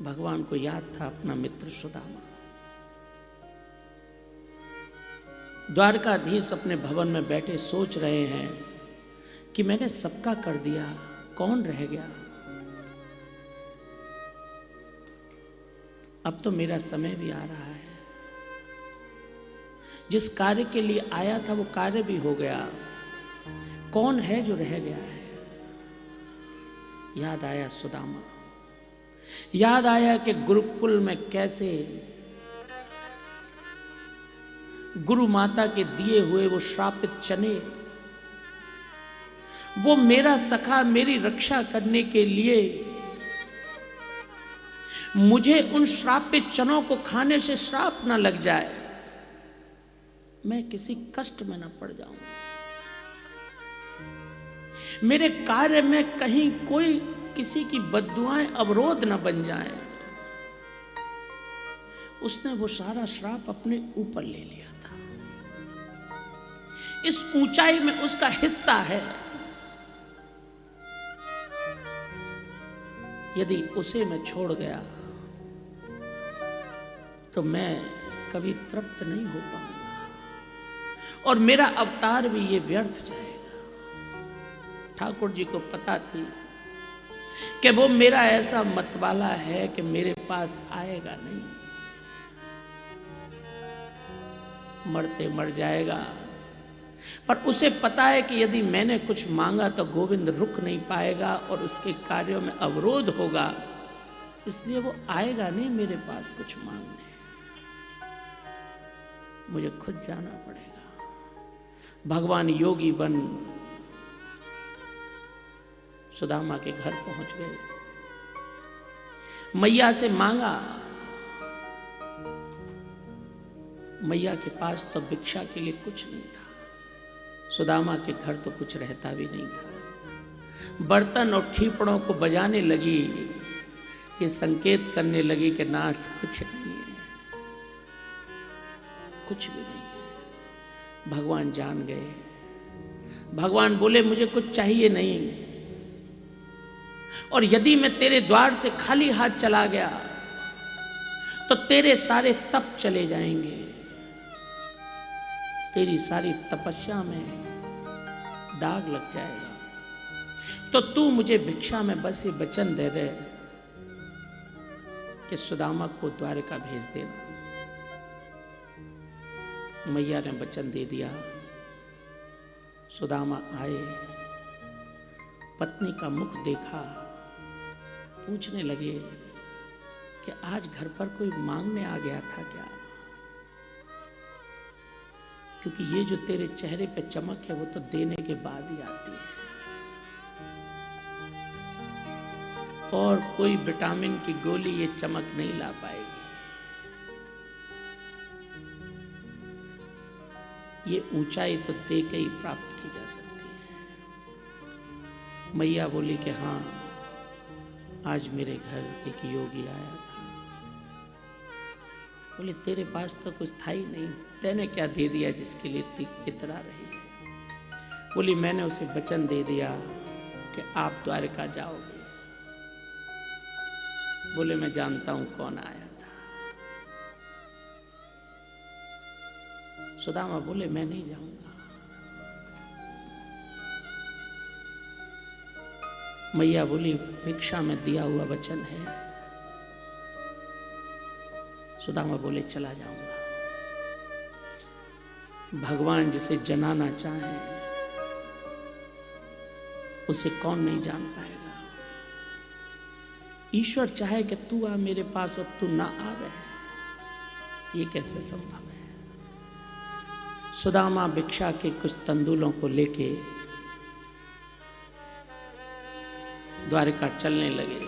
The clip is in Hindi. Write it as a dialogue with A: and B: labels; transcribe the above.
A: भगवान को याद था अपना मित्र सुदामा। द्वारकाधीश अपने भवन में बैठे सोच रहे हैं कि मैंने सबका कर दिया, कौन रह गया। अब तो मेरा समय भी आ रहा है। जिस कार्य के लिए आया था वो कार्य भी हो गया, कौन है जो रह गया है। याद आया सुदामा, याद आया कि गुरुकुल में कैसे गुरु माता के दिए हुए वो श्रापित चने, वो मेरा सखा मेरी रक्षा करने के लिए मुझे उन श्रापित चनों को खाने से श्राप ना लग जाए, मैं किसी कष्ट में ना पड़ जाऊं, मेरे कार्य में कहीं कोई किसी की बद्दुआएं अवरोध न बन जाएं। उसने वो सारा श्राप अपने ऊपर ले लिया था। इस ऊंचाई में उसका हिस्सा है। यदि उसे मैं छोड़ गया तो मैं कभी तृप्त नहीं हो पाऊंगा और मेरा अवतार भी ये व्यर्थ जाएगा। ठाकुर जी को पता थी कि वो मेरा ऐसा मतवाला है कि मेरे पास आएगा नहीं, मरते मर जाएगा। पर उसे पता है कि यदि मैंने कुछ मांगा तो गोविंद रुक नहीं पाएगा और उसके कार्यों में अवरोध होगा, इसलिए वो आएगा नहीं मेरे पास कुछ मांगने। मुझे खुद जाना पड़ेगा। भगवान योगी बन सुदामा के घर पहुंच गए, मैया से मांगा। मैया के पास तो भिक्षा के लिए कुछ नहीं था, सुदामा के घर तो कुछ रहता भी नहीं था। बर्तन और ठीपड़ों को बजाने लगी, ये संकेत करने लगी कि नाथ कुछ नहीं है, कुछ भी नहीं है। भगवान जान गए। भगवान बोले मुझे कुछ चाहिए नहीं, और यदि मैं तेरे द्वार से खाली हाथ चला गया तो तेरे सारे तप चले जाएंगे, तेरी सारी तपस्या में दाग लग जाएगा। तो तू मुझे भिक्षा में बस ये वचन दे दे कि सुदामा को द्वारका भेज देना। मैया ने वचन दे दिया। सुदामा आए, पत्नी का मुख देखा, पूछने लगे कि आज घर पर कोई मांगने आ गया था क्या, क्योंकि ये जो तेरे चेहरे पे चमक है वो तो देने के बाद ही आती है, और कोई विटामिन की गोली ये चमक नहीं ला पाएगी। ये ऊंचाई तो दे के ही प्राप्त की जा सकती है। मैया बोली कि हाँ, आज मेरे घर एक योगी आया था। बोले तेरे पास तो कुछ था ही नहीं, तैने क्या दे दिया जिसके लिए इतरा रही है। बोली मैंने उसे वचन दे दिया कि आप द्वारका जाओगे। बोले मैं जानता हूं कौन आया था। सुदामा बोले मैं नहीं जाऊंगा। मैया बोली भिक्षा में दिया हुआ वचन है। सुदामा बोले चला जाऊंगा। भगवान जिसे जनाना चाहे उसे कौन नहीं जान पाएगा। ईश्वर चाहे कि तू आ मेरे पास और तू ना आवे, ये कैसे संभव है। सुदामा भिक्षा के कुछ तंदूलों को लेके द्वारका चलने लगे।